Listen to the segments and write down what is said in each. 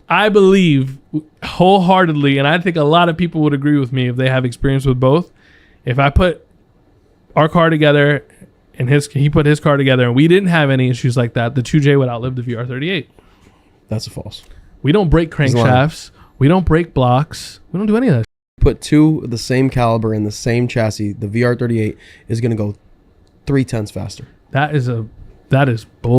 I believe wholeheartedly, and I think a lot of people would agree with me if they have experience with both. If I put our car together and he put his car together and we didn't have any issues like that, the 2J would outlive the VR38. That's a false. We don't break crankshafts. We don't break blocks. We don't do any of that. Put two of the same caliber in the same chassis, the VR38 is going to go 3/10 faster. That is bull.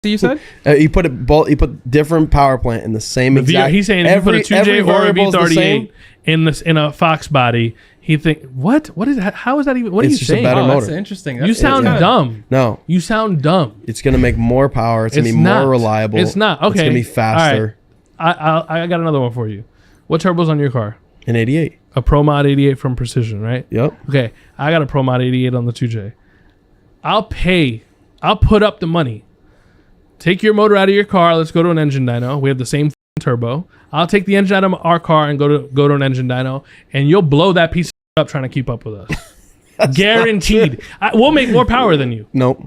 You said he put different power plant in the same exact. He's saying if you put a 2J or a V38 in a Fox body, he think what is that? How is that even? What are you saying? Better motor. That's interesting. You sound dumb. No, you sound dumb. It's going to make more power. It's going to be more reliable. It's not. Okay, it's going to be faster. Right. I got another one for you. What turbo's on your car? An 88. A Pro Mod 88 from Precision, right? Yep. Okay, I got a Pro Mod 88 on the 2J. I'll put up the money. Take your motor out of your car. Let's go to an engine dyno. We have the same turbo. I'll take the engine out of our car and go to an engine dyno, and you'll blow that piece up trying to keep up with us. Guaranteed. We'll make more power than you. Nope.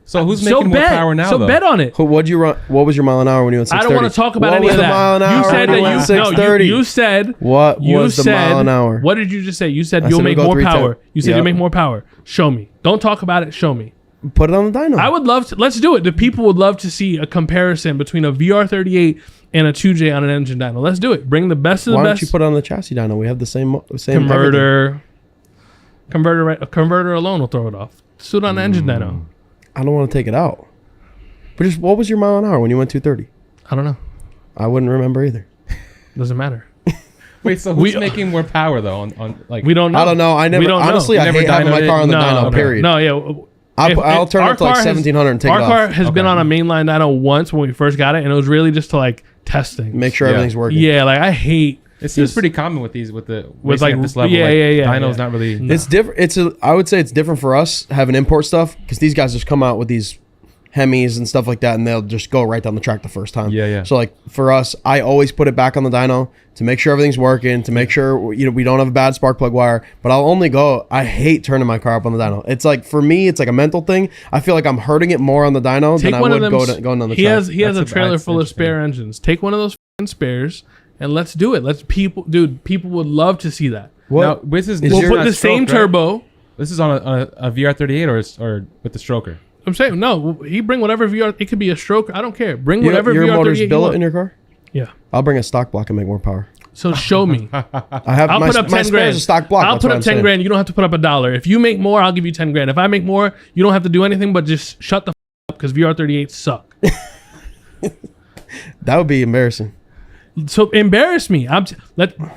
So who's making more power now? So bet on it. What'd you run? What was your mile an hour when you went 630? I don't want to talk about any of that. What was the mile an hour? You said that you 630. You said what was the mile an hour? What did you just say? You said you'll make more power. You said you'll make more power. Show me. Don't talk about it. Show me. Put it on the dyno. I would love to. Let's do it. The people would love to see a comparison between a VR38 and a 2J on an engine dyno. Let's do it. Bring the best of the best. Why don't you put it on the chassis dyno? We have the same converter. Converter alone will throw it off. Just do it on an engine dyno. I don't want to take it out. But just what was your mile an hour when you went 230? I don't know. I wouldn't remember either. Doesn't matter. Wait, so who's making more power though? On like we don't know. I don't know. I never. We don't honestly, know. I hate having my car on the dyno. Period. No, yeah. I'll turn it to like 1700 and take it off. Our car has been on a mainline dyno once when we first got it, and it was really just to like test things. Make sure everything's working. Yeah, like I hate. It seems pretty common with these with like at this level. Yeah. Dyno's not really. No. It's different. I would say it's different for us having import stuff because these guys just come out with these Hemis and stuff like that, and they'll just go right down the track the first time. Yeah. So like for us, I always put it back on the dyno to make sure everything's working, to make sure we don't have a bad spark plug wire. But I'll only go. I hate turning my car up on the dyno. It's like for me, it's like a mental thing. I feel like I'm hurting it more on the dyno than I would going on the track. He has a trailer full of spare engines. Take one of those spares and let's do it. People would love to see that. Now, we'll put the same turbo. This is on a VR38 or with the stroker. I'm saying no. He bring whatever VR. It could be a stroker. I don't care. Bring whatever your VR38 motor's you billet want. in your car. Yeah. I'll bring a stock block and make more power. So show me. I have I'll my, put up my 10 spare's grand. a stock block. I'll put up 10 grand. You don't have to put up $1. If you make more, I'll give you 10 grand. If I make more, you don't have to do anything but just shut the up because VR38 suck. That would be embarrassing. So embarrass me.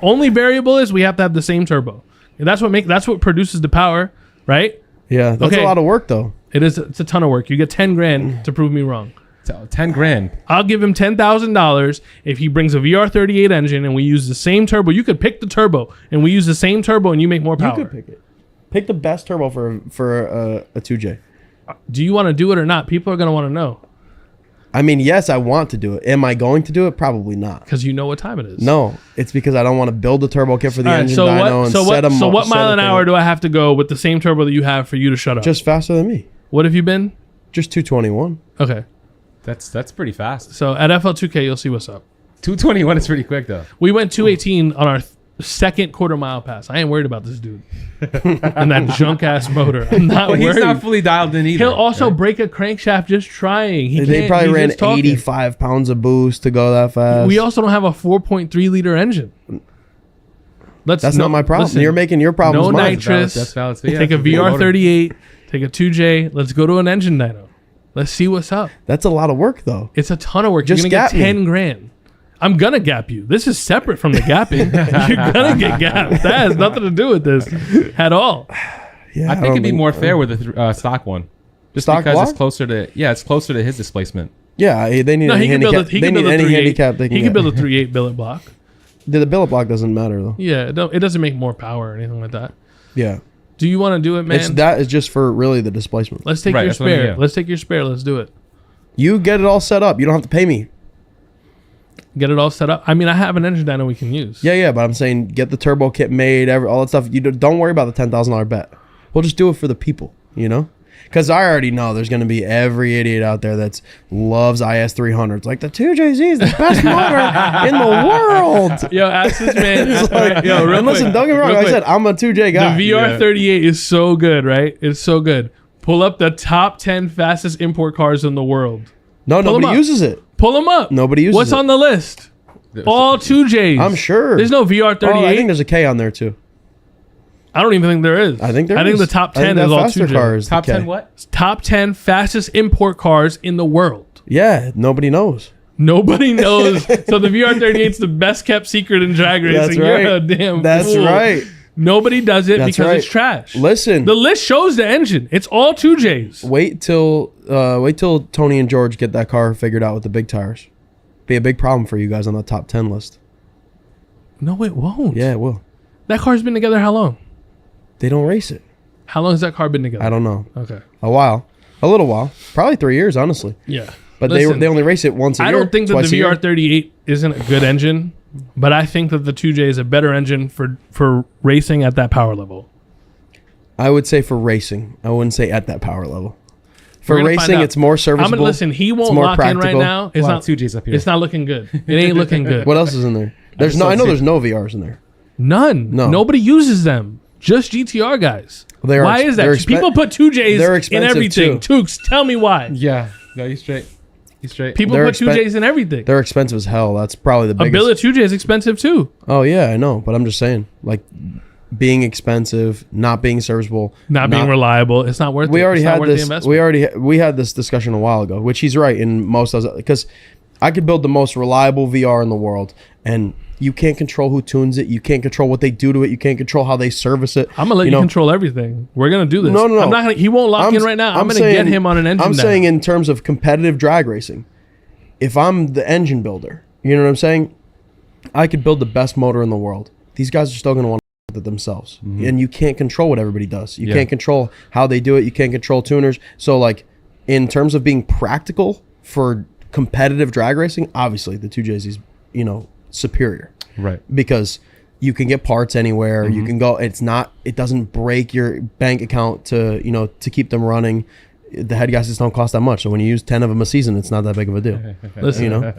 Only variable is we have to have the same turbo. And that's what produces the power, right? Yeah, that's a lot of work though. It is. It's a ton of work. You get 10 grand to prove me wrong. 10 grand. I'll give him $10,000 if he brings a VR38 engine and we use the same turbo. You could pick the turbo and we use the same turbo and you make more power. You could pick it. Pick the best turbo for a 2J. Do you want to do it or not? People are going to want to know. I mean, yes, I want to do it. Am I going to do it? Probably not. Because you know what time it is. No, it's because I don't want to build a turbo kit for the engine so dyno and set them. So what mile an hour do I have to go with the same turbo that you have for you to shut up? Just faster than me. What have you been? Just 221. Okay. That's pretty fast. So at FL2K, you'll see what's up. 221 is pretty quick though. We went 218 on our second quarter mile pass. I ain't worried about this dude and that junk ass motor. I'm not worried. He's not fully dialed in either. He'll also break a crankshaft just trying. They probably ran 85 pounds of boost to go that fast. We also don't have a 4.3 liter engine. That's not my problem. Listen, you're making your problems. No mine. nitrous. That's valid. Take a VR38. Take a 2J. Let's go to an engine dyno. Let's see what's up. That's a lot of work though. It's a ton of work. Just You're gonna get 10 grand. I'm gonna gap you. This is separate from the gapping. You're gonna get gapped. That has nothing to do with this at all. Yeah, I think it'd be more fair with the stock one, just stock because block? It's closer to his displacement. Yeah, they need a handicap. They need any handicap they can He can build a 3.8 billet block. The billet block doesn't matter though. Yeah, it doesn't make more power or anything like that. Yeah. Do you want to do it, man? That is just for really the displacement. Let's take your spare. Let's take your spare. Let's do it. You get it all set up. You don't have to pay me. Get it all set up. I mean, I have an engine dyno we can use. Yeah, but I'm saying get the turbo kit made, all that stuff. You don't worry about the $10,000 bet. We'll just do it for the people, you know? because I already know there's going to be every idiot out there that loves IS 300s. Like the 2JZ is the best motor in the world. Yo, ask this man. Like, yo, real and listen, quick, don't get me wrong. real Like I quick. said, I'm a 2J guy. The VR38 is so good, right? It's so good. Pull up the top 10 fastest import cars in the world. No, Pull 'em nobody up. uses it. Pull them up. Nobody uses What's it. on the list? All 2Js. I'm sure. There's no VR38. Oh, I think there's a K on there too. I don't even think there is. I think there I think is. the top I think 10 that is all faster 2J. car is the Top K. 10 what? Top 10 fastest import cars in the world. Yeah, nobody knows. Nobody knows. So the VR38 is the best kept secret in drag racing. That's right. You're a damn That's fool. right. Nobody does it That's because right. it's trash. Listen, The list shows the engine. It's all 2Js. wait till Tony and George get that car figured out with the big tires. Be a big problem for you guys on the top 10 list. No, it won't. Yeah, it will. That car's been together how long? They don't race it. How long has that car been together? I don't know. Okay. A while. A little while. Probably 3 years, honestly. Yeah. But Listen, they only race it once a year. I don't think that twice the a year. VR38 isn't a good engine, but I think that the 2J is a better engine for racing at that power level. I would say for racing. I wouldn't say at that power level. For We're gonna find racing, out. it's more serviceable. Listen, he It's won't more lock in right practical. now. It's Wow, not 2Js up here. It's not looking good. It ain't looking good. What else is in there? There's just no. I don't know see- there's no VRs in there. None. No. Nobody uses them. Just GTR guys. They are Why ex- is they're that? expen- People put 2Js they're in expensive everything. too. Tooks, tell me why. Yeah. No, he's straight. He's straight. People They're put 2Js in everything. They're expensive as hell. That's probably the A biggest. bill of 2J is expensive too. Oh yeah, I know, but I'm just saying, like, being expensive, not being serviceable, Not being reliable. It's not worth it. We already It's not had worth the this. investment. We had this discussion a while ago, which he's right in most of because I could build the most reliable VR in the world, and you can't control who tunes it. You can't control what they do to it. You can't control how they service it. I'm gonna let you know? control everything. We're gonna do this. No. I'm not gonna. He won't lock in right now. I'm gonna get him on an engine. I'm dyno. saying in terms of competitive drag racing, if I'm the engine builder, you know what I'm saying? I could build the best motor in the world. These guys are still going to want to it themselves. Mm-hmm. And you can't control what everybody does. You Yeah. can't control how they do it. You can't control tuners. So, like, in terms of being practical for competitive drag racing, obviously the 2JZ is, superior. Right. Because you can get parts anywhere. Mm-hmm. You can go. It doesn't break your bank account to keep them running. The head gaskets don't cost that much. So when you use 10 of them a season, it's not that big of a deal. Listen, You know?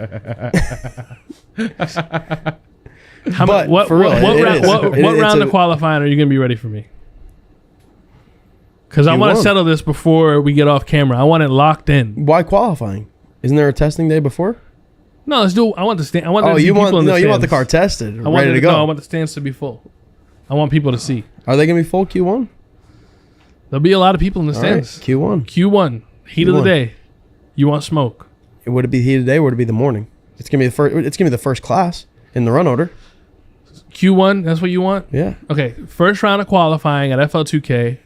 how but what for real, what it round, is. what It's round a- of qualifying are you gonna be ready for me? Because I want to Q1. settle this before we get off camera. I want it locked in. Why qualifying? Isn't there a testing day before? No, let's do. I want the stand. I want. there Oh, to be you people in want the you want the car stands. tested, I want ready there- to go. No, I want the stands to be full. I want people to see. Are they gonna be full Q1? There'll be a lot of people in the All right, stands. Q1. Q1, heat of the Q1. day. You want smoke? Would it be heat today? Would it be the morning? It's gonna be the first. It's gonna be the first class in the run order. Q1. That's what you want. Yeah. Okay, first round of qualifying at FL2K.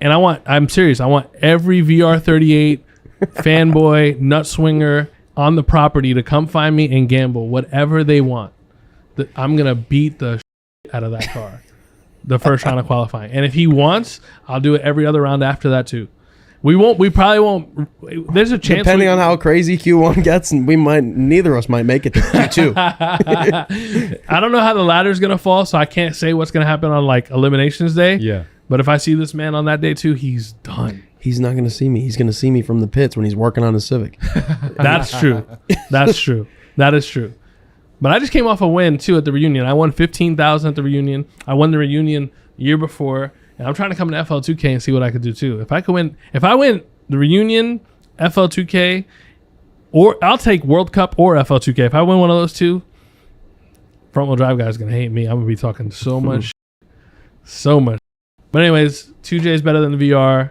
I'm serious. I want every VR38 fanboy, nut swinger on the property to come find me and gamble whatever they want. I'm going to beat the out of that car the first round of qualifying. And if he wants, I'll do it every other round after that too. We probably won't. There's a chance. Depending on how crazy Q1 gets, and neither of us might make it to Q2. I don't know how the ladder's going to fall, so I can't say what's going to happen on like eliminations day. Yeah. But if I see this man on that day too, he's done. He's not gonna see me. He's gonna see me from the pits when he's working on his Civic. That's true. That's true. That is true. But I just came off a win too at the reunion. I won 15,000 at the reunion. I won the reunion year before, and I'm trying to come to FL2K and see what I could do too. If I win the reunion, FL2K, or I'll take World Cup or FL2K. If I win one of those two, front wheel drive guy's gonna hate me. I'm gonna be talking so much, so much. But anyways, 2J is better than the VR.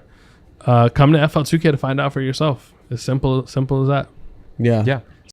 Come to FL2K to find out for yourself. As simple as that. Yeah. Yeah.